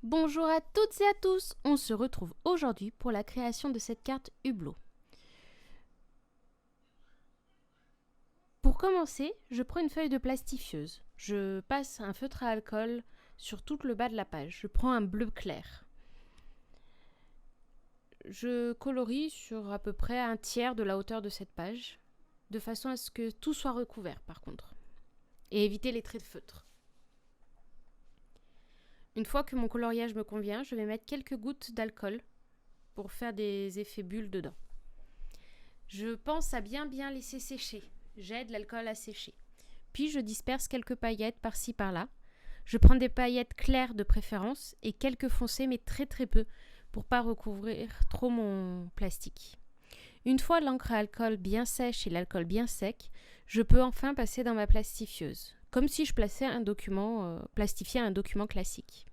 Bonjour à toutes et à tous, on se retrouve aujourd'hui pour la création de cette carte Hublot. Pour commencer, je prends une feuille de plastifieuse. Je passe un feutre à alcool sur tout le bas de la page. Je prends un bleu clair. Je colorie sur à peu près un tiers de la hauteur de cette page, de façon à ce que tout soit recouvert par contre, et éviter les traits de feutre. Une fois que mon coloriage me convient, je vais mettre quelques gouttes d'alcool pour faire des effets bulles dedans. Je pense à bien laisser sécher. J'aide l'alcool à sécher. Puis je disperse quelques paillettes par-ci par-là. Je prends des paillettes claires de préférence et quelques foncées mais très peu pour pas recouvrir trop mon plastique. Une fois l'encre à alcool bien sèche et l'alcool bien sec, je peux enfin passer dans ma plastifieuse, comme si je plaçais plastifiais un document classique.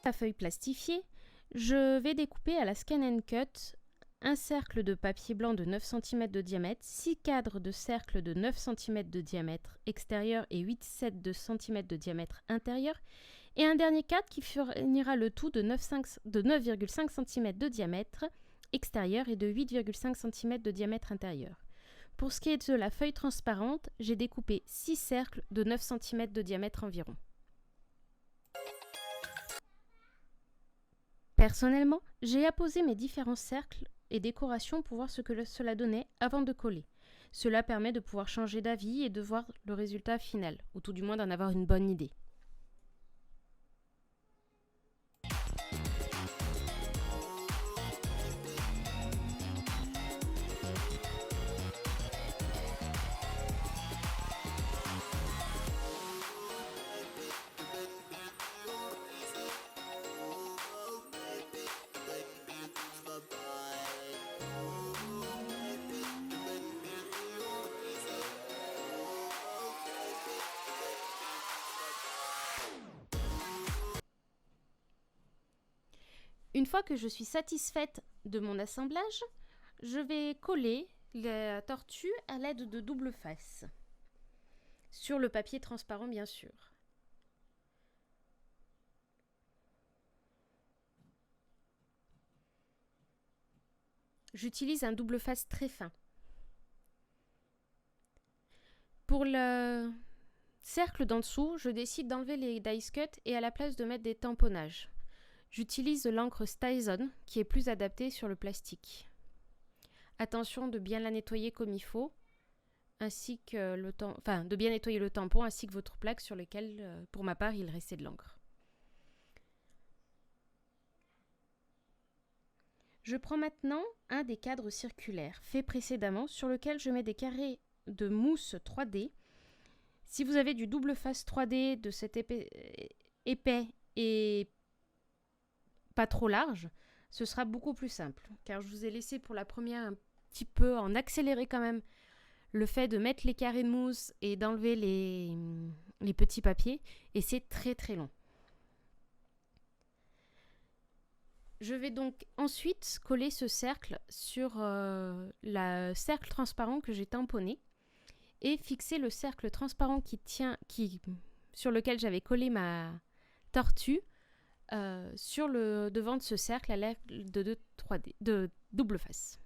La feuille plastifiée, je vais découper à la Scan & Cut un cercle de papier blanc de 9 cm de diamètre, 6 cadres de cercle de 9 cm de diamètre extérieur et 8/7 de cm de diamètre intérieur, et un dernier cadre qui fournira le tout de 9,5 cm de diamètre extérieur et de 8,5 cm de diamètre intérieur. Pour ce qui est de la feuille transparente, j'ai découpé 6 cercles de 9 cm de diamètre environ. Personnellement, j'ai apposé mes différents cercles et décorations pour voir ce que cela donnait avant de coller. Cela permet de pouvoir changer d'avis et de voir le résultat final, ou tout du moins d'en avoir une bonne idée. Une fois que je suis satisfaite de mon assemblage, je vais coller la tortue à l'aide de double face, sur le papier transparent bien sûr. J'utilise un double face très fin. Pour le cercle d'en dessous, je décide d'enlever les dice cut et à la place de mettre des tamponnages. J'utilise l'encre Stizon qui est plus adaptée sur le plastique. Attention de bien la nettoyer comme il faut, ainsi que de bien nettoyer le tampon ainsi que votre plaque sur lequel, pour ma part, il restait de l'encre. Je prends maintenant un des cadres circulaires fait précédemment sur lequel je mets des carrés de mousse 3D. Si vous avez du double face 3D de cet épais et pas trop large, ce sera beaucoup plus simple, car je vous ai laissé pour la première un petit peu en accélérer quand même le fait de mettre les carrés de mousse et d'enlever les petits papiers, et c'est très long. Je vais donc ensuite coller ce cercle sur le cercle transparent que j'ai tamponné et fixer le cercle transparent sur lequel j'avais collé ma tortue sur le devant de ce cercle à l'aide de double face.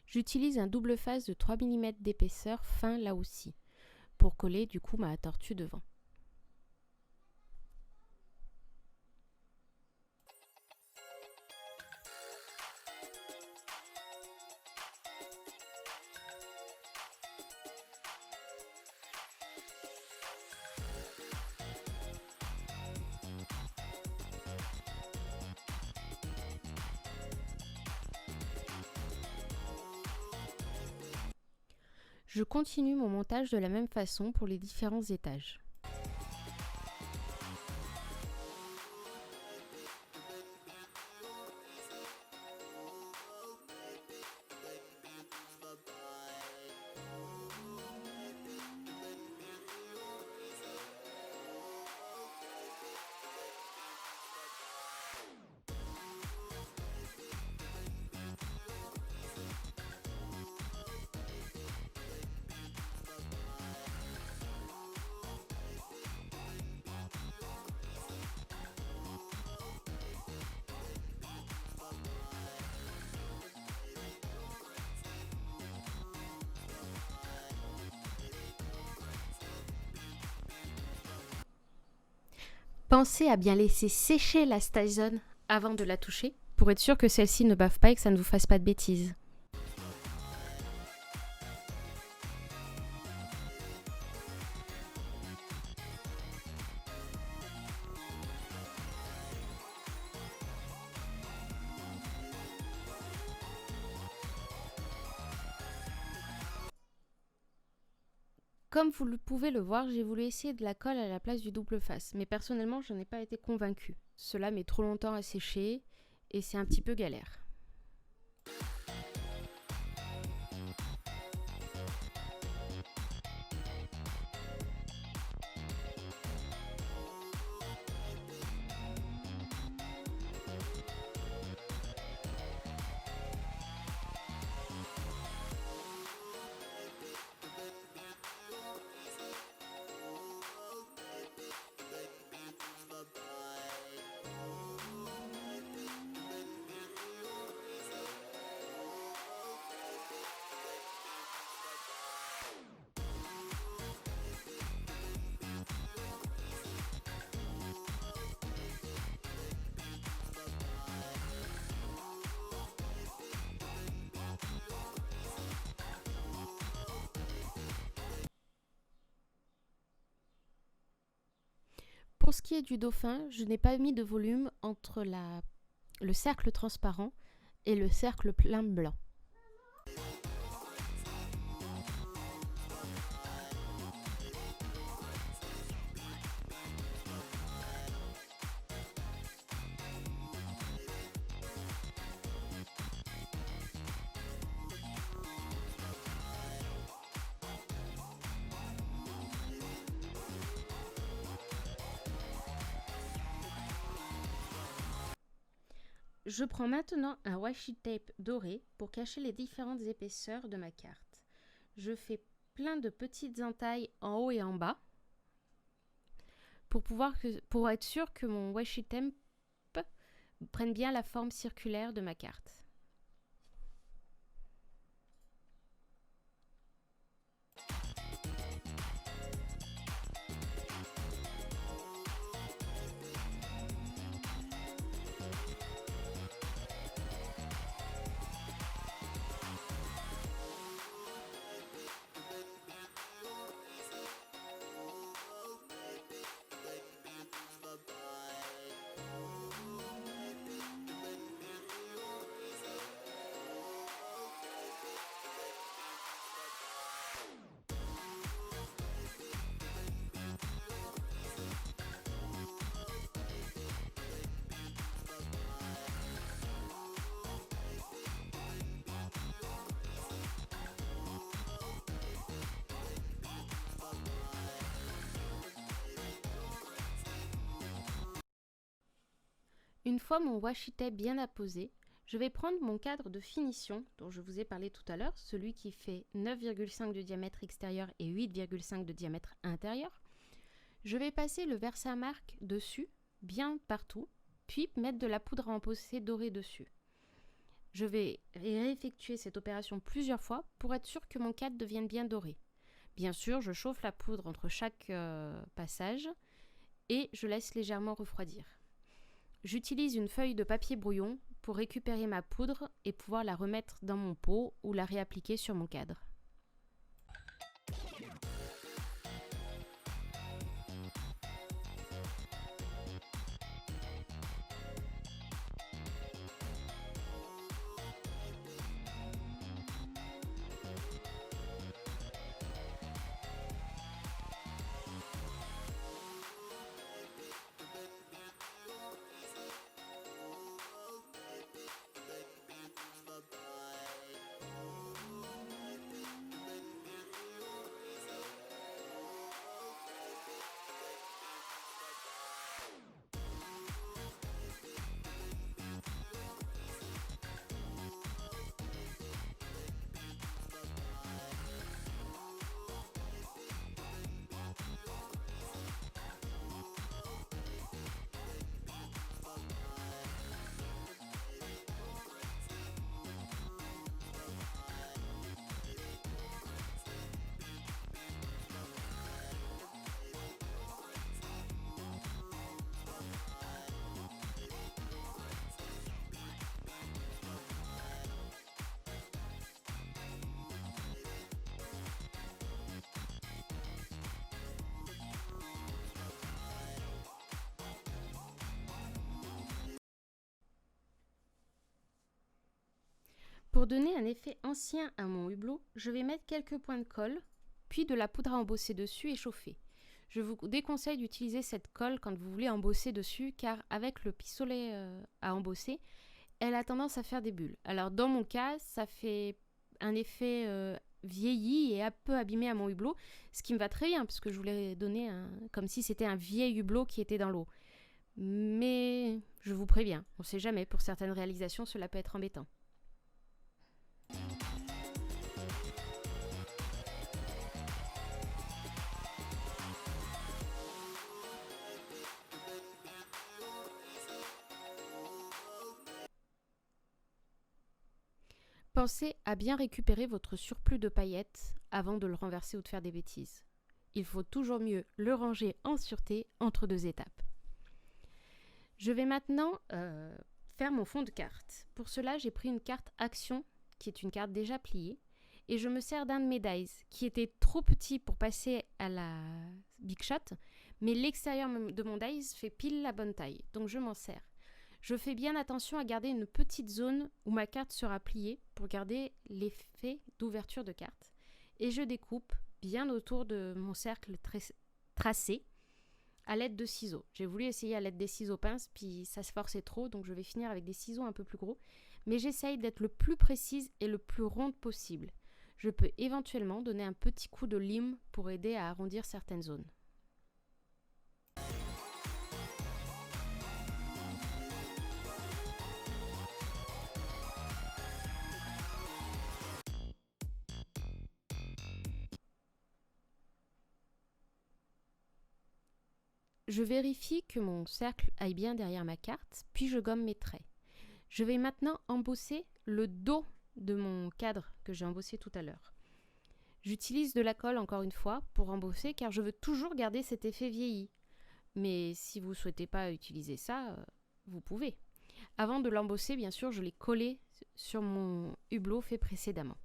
J'utilise un double face de 3 mm d'épaisseur fin là aussi, pour coller du coup ma tortue devant. Je continue mon montage de la même façon pour les différents étages. Pensez à bien laisser sécher la Stizone avant de la toucher, pour être sûr que celle-ci ne bave pas et que ça ne vous fasse pas de bêtises. Comme vous pouvez le voir, j'ai voulu essayer de la colle à la place du double face, mais personnellement je n'ai pas été convaincue. Cela met trop longtemps à sécher et c'est un petit peu galère. Pour ce qui est du dauphin, je n'ai pas mis de volume entre le cercle transparent et le cercle plein blanc. Je prends maintenant un washi tape doré pour cacher les différentes épaisseurs de ma carte. Je fais plein de petites entailles en haut et en bas pour être sûr que mon washi tape prenne bien la forme circulaire de ma carte. Une fois mon washi tape bien apposé, je vais prendre mon cadre de finition dont je vous ai parlé tout à l'heure, celui qui fait 9,5 de diamètre extérieur et 8,5 de diamètre intérieur. Je vais passer le Versamark dessus, bien partout, puis mettre de la poudre à emposser dorée dessus. Je vais réeffectuer cette opération plusieurs fois pour être sûr que mon cadre devienne bien doré. Bien sûr, je chauffe la poudre entre chaque passage et je laisse légèrement refroidir. J'utilise une feuille de papier brouillon pour récupérer ma poudre et pouvoir la remettre dans mon pot ou la réappliquer sur mon cadre. Pour donner un effet ancien à mon hublot, je vais mettre quelques points de colle, puis de la poudre à embosser dessus et chauffer. Je vous déconseille d'utiliser cette colle quand vous voulez embosser dessus, car avec le pistolet à embosser, elle a tendance à faire des bulles. Alors dans mon cas, ça fait un effet vieilli et un peu abîmé à mon hublot, ce qui me va très bien, parce que je voulais donner comme si c'était un vieil hublot qui était dans l'eau. Mais je vous préviens, on ne sait jamais, pour certaines réalisations, cela peut être embêtant. Pensez à bien récupérer votre surplus de paillettes avant de le renverser ou de faire des bêtises. Il faut toujours mieux le ranger en sûreté entre deux étapes. Je vais maintenant faire mon fond de carte. Pour cela, j'ai pris une carte Action, qui est une carte déjà pliée, et je me sers d'un de mes dies, qui était trop petit pour passer à la Big Shot, mais l'extérieur de mon dies fait pile la bonne taille, donc je m'en sers. Je fais bien attention à garder une petite zone où ma carte sera pliée pour garder l'effet d'ouverture de carte. Et je découpe bien autour de mon cercle tracé à l'aide de ciseaux. J'ai voulu essayer à l'aide des ciseaux pinces, puis ça se forçait trop, donc je vais finir avec des ciseaux un peu plus gros. Mais j'essaye d'être le plus précise et le plus ronde possible. Je peux éventuellement donner un petit coup de lime pour aider à arrondir certaines zones. Je vérifie que mon cercle aille bien derrière ma carte, puis je gomme mes traits. Je vais maintenant embosser le dos de mon cadre que j'ai embossé tout à l'heure. J'utilise de la colle encore une fois pour embosser car je veux toujours garder cet effet vieilli. Mais si vous ne souhaitez pas utiliser ça, vous pouvez. Avant de l'embosser, bien sûr, je l'ai collé sur mon hublot fait précédemment.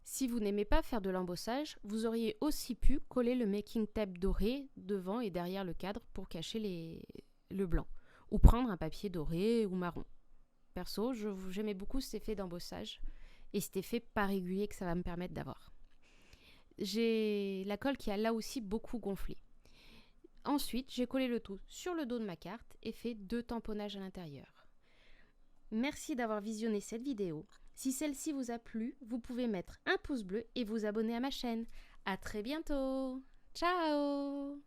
Si vous n'aimez pas faire de l'embossage, vous auriez aussi pu coller le making tape doré devant et derrière le cadre pour cacher le blanc, ou prendre un papier doré ou marron. Perso, j'aimais beaucoup cet effet d'embossage et cet effet pas régulier que ça va me permettre d'avoir. J'ai la colle qui a là aussi beaucoup gonflé. Ensuite, j'ai collé le tout sur le dos de ma carte et fait 2 tamponnages à l'intérieur. Merci d'avoir visionné cette vidéo. Si celle-ci vous a plu, vous pouvez mettre un pouce bleu et vous abonner à ma chaîne. À très bientôt. Ciao!